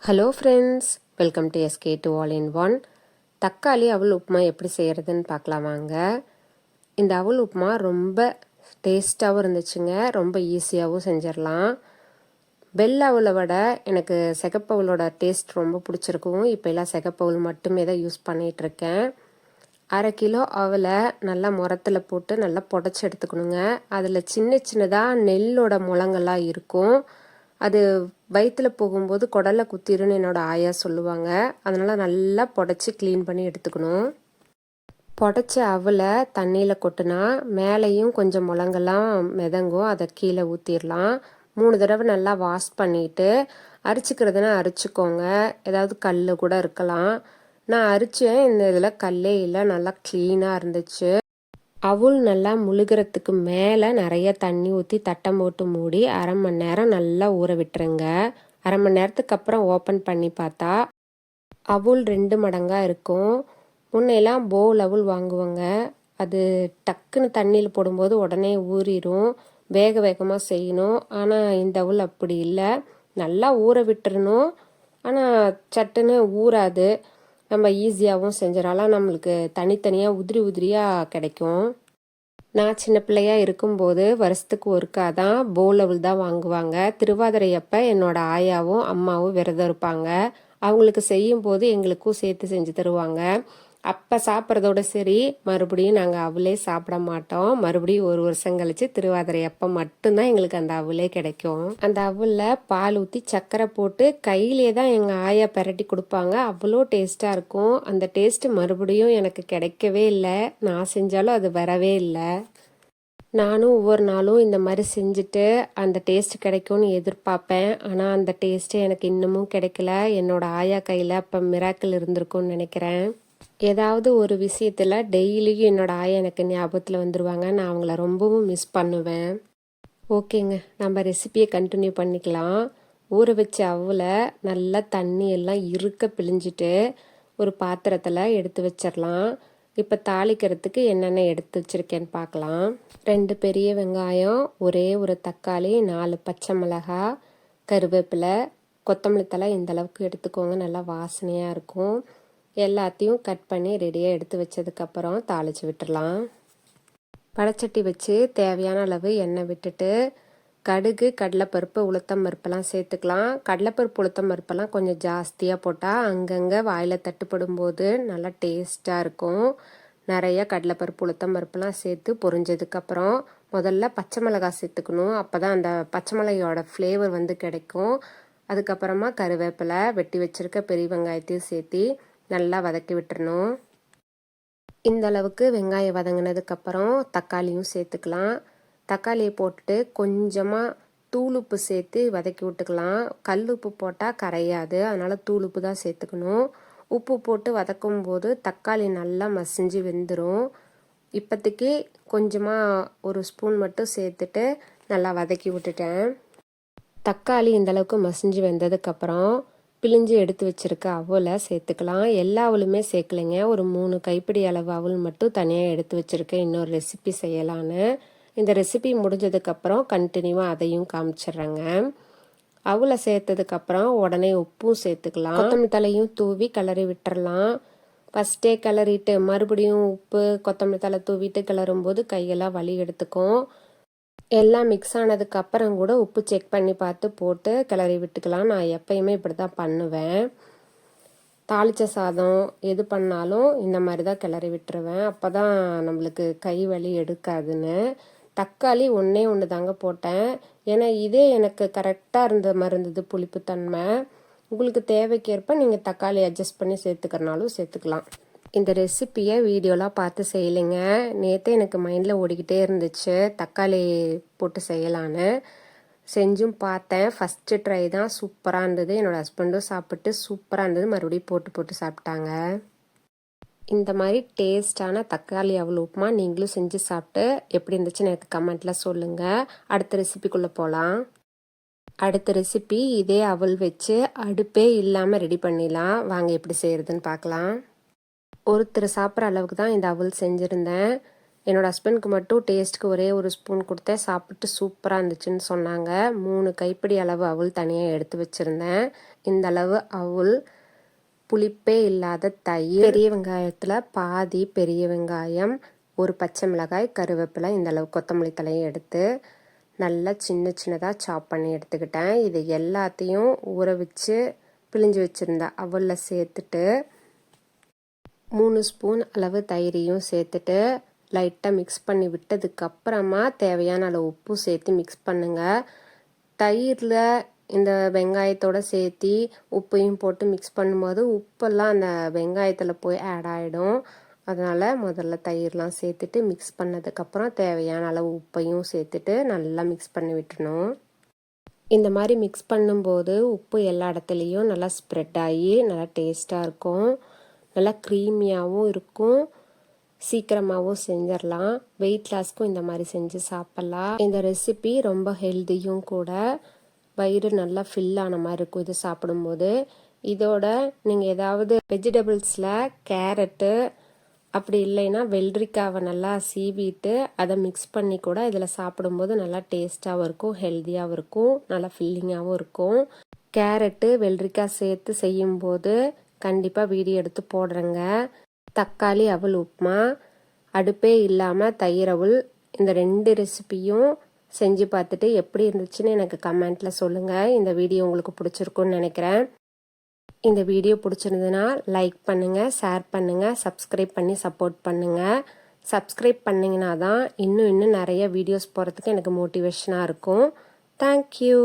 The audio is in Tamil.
Hello friends, welcome to SK to all in one. தக்காளி அவல் உப்புமா எப்படி செய்கிறதுன்னு பார்க்கலாம் வாங்க. இந்த அவல் உப்புமா ரொம்ப டேஸ்ட்டாகவும் இருந்துச்சுங்க, ரொம்ப ஈஸியாகவும் செஞ்சிடலாம். வெள்ளை அவலை விட எனக்கு சிகப்பு அவலோட டேஸ்ட் ரொம்ப பிடிச்சிருக்கும். இப்போ எல்லாம் சிகப்பு அவல் மட்டுமே தான் யூஸ் பண்ணிகிட்ருக்கேன். 1/2 கிலோ அவலை நல்லா முரத்தில் போட்டு நல்லா புடச்சி எடுத்துக்கணுங்க. அதில் சின்ன சின்னதாக நெல்லோட முழங்கெல்லாம் இருக்கும். அது வயிற்றில் போகும்போது குடலை குத்திருன்னு என்னோடய ஆயா சொல்லுவாங்க. அதனால் நல்லா புடச்சி க்ளீன் பண்ணி எடுத்துக்கணும். புடச்ச அவலை தண்ணியில் கொட்டினா மேலேயும் கொஞ்சம் முழங்கெல்லாம் மிதங்கும், அதை கீழே ஊற்றிடலாம். 3 தடவை நல்லா வாஷ் பண்ணிவிட்டு அரிச்சிக்கிறதுனா அரிச்சிக்கோங்க. ஏதாவது கல் கூட இருக்கலாம். நான் அரிச்சேன், இந்த இதில் கல்லே இல்லை, நல்லா க்ளீனாக இருந்துச்சு. அவுல் நல்லா முழுகிறதுக்கு மேலே நிறைய தண்ணி ஊற்றி தட்டம் போட்டு மூடி 1/2 மணி நேரம் நல்லா ஊற விட்டுருங்க. 1/2 மணி நேரத்துக்கு அப்புறம் ஓப்பன் பண்ணி பார்த்தா அவுல் 2 மடங்காக இருக்கும். முன்னையெல்லாம் போல் அவுல் வாங்குவாங்க, அது டக்குன்னு தண்ணியில் போடும்போது உடனே ஊறிடும், வேக வேகமாக செய்யணும். ஆனால் இந்த அவுல் அப்படி இல்லை, நல்லா ஊற விட்டுறணும். ஆனால் சட்டுன்னு ஊறாது, நம்ம ஈஸியாகவும் செஞ்சிடலாம். நம்மளுக்கு தனித்தனியாக உதிரி உதிரியாக கிடைக்கும். நான் சின்ன பிள்ளையாக இருக்கும்போது வருஷத்துக்கு ஒருக்கா தான் போல் அவல் தான் வாங்குவாங்க. திருவாதிரை அப்போ என்னோட ஆயாவும் அம்மாவும் விரதம் இருப்பாங்க. அவங்களுக்கு செய்யும்போது எங்களுக்கும் சேர்த்து செஞ்சு தருவாங்க. அப்போ சாப்பிட்றதோட சரி, மறுபடியும் நாங்கள் அவளே சாப்பிட மாட்டோம். மறுபடியும் 1 வருஷம் கழிச்சு திருவாதிரை அப்போ மட்டும்தான் எங்களுக்கு அந்த அவளே கிடைக்கும். அந்த அவலில் பால் ஊற்றி சர்க்கரை போட்டு கையிலே தான் எங்கள் ஆயா பெரட்டி கொடுப்பாங்க. அவ்வளோ டேஸ்ட்டாக இருக்கும். அந்த டேஸ்ட்டு மறுபடியும் எனக்கு கிடைக்கவே இல்லை. நான் செஞ்சாலும் அது வரவே இல்லை. நானும் ஒவ்வொரு நாளும் இந்த மாதிரி செஞ்சுட்டு அந்த டேஸ்ட் கிடைக்கும்னு எதிர்பார்ப்பேன். ஆனால் அந்த டேஸ்ட்டு எனக்கு இன்னமும் கிடைக்கல. என்னோட ஆயா கையில் அப்போ மிராக்கிள் இருந்திருக்கும்னு நினைக்கிறேன். ஏதாவது ஒரு விஷயத்தில் டெய்லியும் என்னோட ஆயா எனக்கு ஞாபகத்தில் வந்துடுவாங்க. நான் அவங்கள ரொம்பவும் மிஸ் பண்ணுவேன். ஓகேங்க, நம்ம ரெசிபியை கண்டினியூ பண்ணிக்கலாம். ஊற வச்ச அவலை நல்லா தண்ணி எல்லாம் இருக்க பிழிஞ்சிட்டு ஒரு பாத்திரத்தில் எடுத்து வச்சிடலாம். இப்போ தாளிக்கிறதுக்கு என்னென்ன எடுத்து வச்சுருக்கேன்னு பார்க்கலாம். 2 பெரிய வெங்காயம், ஒரே ஒரு தக்காளி, 4 பச்சை மிளகாய், கருவேப்பிலை, கொத்தமல்லி தழை இந்த அளவுக்கு எடுத்துக்கோங்க, நல்லா வாசனையாக இருக்கும். எல்லாத்தையும் கட் பண்ணி ரெடியாக எடுத்து வச்சதுக்கப்புறம் தாளித்து விட்டுடலாம். வடச்சட்டி வச்சு தேவையான அளவு எண்ணெய் விட்டுட்டு கடுகு, கடலைப்பருப்பு, உளுத்தம் பருப்பெல்லாம் சேர்த்துக்கலாம். கடலைப்பருப்பு, உளுத்தம் பருப்பெல்லாம் கொஞ்சம் ஜாஸ்தியாக போட்டால் அங்கங்கே வாயில் தட்டுப்படும் போது நல்லா டேஸ்ட்டாக இருக்கும். நிறைய கடலைப்பருப்பு, உளுத்தம் பருப்பெல்லாம் சேர்த்து பொரிஞ்சதுக்கப்புறம் முதல்ல பச்சை மிளகாய் சேர்த்துக்கணும். அப்போ தான் அந்த பச்சை மிளகாயோட ஃப்ளேவர் வந்து கிடைக்கும். அதுக்கப்புறமா கருவேப்பிலை, வெட்டி வச்சுருக்க பெரிய வெங்காயத்தையும் சேர்த்து நல்லா வதக்கி விட்டுறணும். இந்த அளவுக்கு வெங்காயம் வதங்கினதுக்கப்புறம் தக்காளியும் சேர்த்துக்கலாம். தக்காளியை போட்டுட்டு கொஞ்சமாக தூளுப்பு சேர்த்து வதக்கி விட்டுக்கலாம். கல் உப்பு போட்டால் கரையாது, அதனால் தூளுப்பு தான் சேர்த்துக்கணும். உப்பு போட்டு வதக்கும் போது தக்காளி நல்லா மசிஞ்சு வெந்துடும். இப்போதைக்கு கொஞ்சமாக 1 ஸ்பூன் மட்டும் சேர்த்துட்டு நல்லா வதக்கி விட்டுட்டேன். தக்காளி இந்தளவுக்கு மசிஞ்சு வெந்ததுக்கப்புறம் பிழிஞ்சு எடுத்து வச்சுருக்க அவலை சேர்த்துக்கலாம். எல்லா அவலுமே சேர்க்கலைங்க, ஒரு 3 கைப்பிடி அளவு அவல் மட்டும் தனியாக எடுத்து வச்சுருக்கேன், இன்னொரு ரெசிபி செய்யலான்னு. இந்த ரெசிபி முடிஞ்சதுக்கப்புறம் கண்டினியூவாக அதையும் காமிச்சிட்றேங்க. அவலை சேர்த்ததுக்கப்புறம் உடனே உப்பும் சேர்த்துக்கலாம். கொத்தமல்லி தலையும் தூவி கிளறி விட்டுறலாம். ஃபஸ்ட்டே கிளறிட்டு மறுபடியும் உப்பு கொத்தமல்லி தலை தூவிட்டு கிளறும்போது கையெல்லாம் வலி எடுத்துக்கும். எல்லாம் மிக்ஸ் ஆனதுக்கப்புறம் கூட உப்பு செக் பண்ணி பார்த்து போட்டு கிளறி விட்டுக்கலாம். நான் எப்பயுமே இப்படி தான் பண்ணுவேன். தாளித்த சாதம் எது பண்ணாலும் இந்த மாதிரி தான் கிளறி விட்டுருவேன். அப்போ தான் நம்மளுக்கு கை வலி எடுக்காதுன்னு. தக்காளி ஒன்றே தாங்க போட்டேன், ஏன்னா இதே எனக்கு கரெக்டாக இருந்த மாதிரி இருந்தது புளிப்புத்தன்மை. உங்களுக்கு தேவைக்கேற்ப நீங்கள் தக்காளி அட்ஜஸ்ட் பண்ணி சேர்த்துக்கிறனாலும் சேர்த்துக்கலாம். இந்த ரெசிப்பியை வீடியோலாம் பார்த்து செய்யலைங்க, நேற்று எனக்கு மைண்டில் ஓடிக்கிட்டே இருந்துச்சு தக்காளி போட்டு செய்யலான்னு. செஞ்சும் பார்த்தேன். ஃபஸ்ட்டு ட்ரை தான், சூப்பராக இருந்தது. என்னோடய ஹஸ்பண்டும் சாப்பிட்டு சூப்பராக இருந்தது, மறுபடியும் போட்டு சாப்பிட்டாங்க. இந்த மாதிரி டேஸ்டான தக்காளி அவல் உப்புமா நீங்களும் செஞ்சு சாப்பிட்டு எப்படி இருந்துச்சுன்னு எனக்கு கமெண்ட்டில் சொல்லுங்கள். அடுத்த ரெசிபிக்குள்ளே போகலாம். அடுத்த ரெசிபி இதே அவல் வச்சு அடுப்பே இல்லாமல் ரெடி பண்ணிடலாம். வாங்க எப்படி செய்கிறதுன்னு பார்க்கலாம். ஒருத்தர் சாப்பிட்ற அளவுக்கு தான் இந்த அவல் செஞ்சுருந்தேன். என்னோடய ஹஸ்பண்டுக்கு மட்டும் டேஸ்ட்டுக்கு ஒரே ஒரு ஸ்பூன் கொடுத்தேன், சாப்பிட்டு சூப்பராக இருந்துச்சுன்னு சொன்னாங்க. 3 கைப்பிடி அளவு அவுள் தனியாக எடுத்து வச்சுருந்தேன். இந்த அளவு அவுள், புளிப்பே இல்லாத தயிர், பெரிய வெங்காயத்தில் பாதி பெரிய வெங்காயம், ஒரு பச்சை மிளகாய், கருவேப்பிலை, இந்த அளவு கொத்தமல்லி தலையும் எடுத்து நல்லா சின்னதாக சாப் பண்ணி எடுத்துக்கிட்டேன். இது எல்லாத்தையும் ஊற வச்சு பிழிஞ்சு வச்சுருந்த அவலில் சேர்த்துட்டு 3 ஸ்பூன் அளவு தயிரையும் சேர்த்துட்டு லைட்டாக மிக்ஸ் பண்ணி விட்டதுக்கப்புறமா தேவையான அளவு உப்பு சேர்த்து மிக்ஸ் பண்ணுங்கள். தயிரில் இந்த வெங்காயத்தோடு சேர்த்து உப்பையும் போட்டு மிக்ஸ் பண்ணும்போது உப்பெல்லாம் அந்த வெங்காயத்தில் போய் ஆட் ஆகிடும். அதனால் முதல்ல தயிர்லாம் சேர்த்துட்டு மிக்ஸ் பண்ணதுக்கப்புறம் தேவையான அளவு உப்பையும் சேர்த்துட்டு நல்லா மிக்ஸ் பண்ணி விட்டுணும். இந்த மாதிரி மிக்ஸ் பண்ணும்போது உப்பு எல்லா இடத்துலையும் நல்லா ஸ்ப்ரெட் ஆகி நல்லா டேஸ்ட்டாக இருக்கும். நல்லா க்ரீமியாகவும் இருக்கும். சீக்கிரமாகவும் செஞ்சிடலாம். வெயிட் லாஸ்க்கும் இந்த மாதிரி செஞ்சு சாப்பிட்லாம். இந்த ரெசிபி ரொம்ப ஹெல்த்தியும் கூட. வயிறு நல்லா ஃபில் ஆன மாதிரி இருக்கும் இது சாப்பிடும்போது. இதோட நீங்கள் ஏதாவது வெஜிடபிள்ஸில் கேரட்டு அப்படி இல்லைன்னா வெள்ளரிக்காவை நல்லா சீவிட்டு அதை மிக்ஸ் பண்ணி கூட இதில் சாப்பிடும்போது நல்லா டேஸ்ட்டாகவும் இருக்கும், ஹெல்த்தியாகவும் இருக்கும், நல்லா ஃபில்லிங்காகவும் இருக்கும். கேரட்டு வெள்ளரிக்காய் சேர்த்து செய்யும்போது கண்டிப்பாக வீடியோ எடுத்து போடுறேங்க. தக்காளி அவல் உப்புமா, அடுப்பே இல்லாமல் தயிர் அவல், இந்த 2 ரெசிபியும் செஞ்சு பார்த்துட்டு எப்படி இருந்துச்சுன்னு எனக்கு கமெண்ட்டில் சொல்லுங்கள். இந்த வீடியோ உங்களுக்கு பிடிச்சிருக்குன்னு நினைக்கிறேன். இந்த வீடியோ பிடிச்சிருந்ததுன்னா லைக் பண்ணுங்கள், ஷேர் பண்ணுங்கள், சப்ஸ்கிரைப் பண்ணி சப்போர்ட் பண்ணுங்கள். சப்ஸ்கிரைப் பண்ணிங்கன்னா தான் இன்னும் நிறைய வீடியோஸ் போகிறதுக்கு எனக்கு மோட்டிவேஷனாக இருக்கும். தேங்க்யூ.